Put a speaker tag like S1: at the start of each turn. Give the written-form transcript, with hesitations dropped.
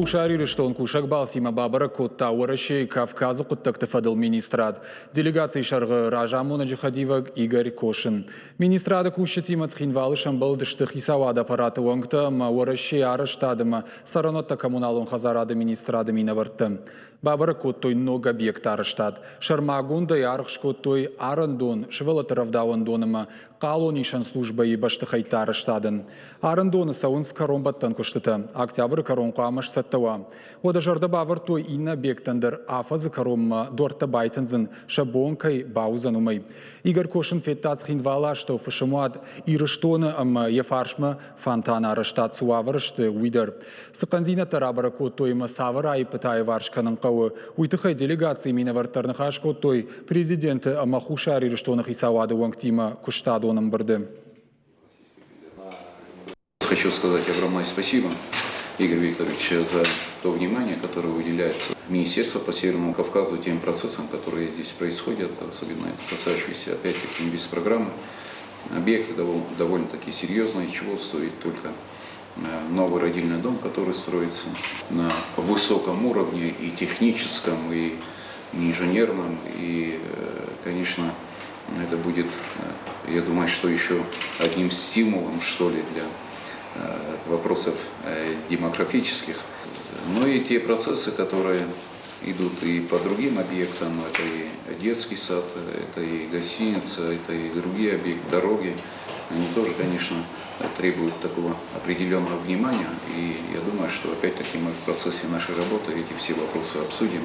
S1: Хушари рештон кушак балсима бабара котта уараши Кавказы куттак тефадыл министрад. Делегации шаргы Ражамуна Джихадива Игорь Кошин. Министрада кушатима цхинвалы шамбал дыштых исавада аппараты уангта ма уараши араштадыма саранотта коммуналун хазарады министрады минаварты. Бабара коттой ног объект араштад. Шармагунда и архшкоттой арандон швелатаравдауандоныма колонишан служба и баштыхайта араштадын. Арандоны саунс коромбаттан куштыта. Октябрь коронкуамаш саттава. Ода жарда бавар той инна бектандыр афазы коромма дорта байтензын шабонкай баузанумай. Игорь Кошин феттац хинвала, что фашамуад ирыштоны ефаршма фонтана араштад суаварышты уйдер. Сыканзина тарабара коттой масавара и пытая варшканын кавы. Уйтыхай делегации минавартарных ашкоттой президенты Хушари рештонах исавады уангтима куштадоном барды.
S2: Хочу сказать огромное спасибо, Игорь Викторович, за то внимание, которое уделяется Министерство по Северному Кавказу тем процессам, которые здесь происходят, особенно касающиеся, опять-таки, без программы. Объекты довольно-таки серьезные, чего стоит только новый родильный дом, который строится на высоком уровне и техническом, и инженерном, и, конечно, это будет, я думаю, что еще одним стимулом, что ли, для вопросов демографических. Но и те процессы, которые идут и по другим объектам, это и детский сад, это и гостиница, это и другие объекты, дороги, они тоже, конечно, требуют такого определенного внимания. И я думаю, что опять-таки мы в процессе нашей работы эти все вопросы обсудим.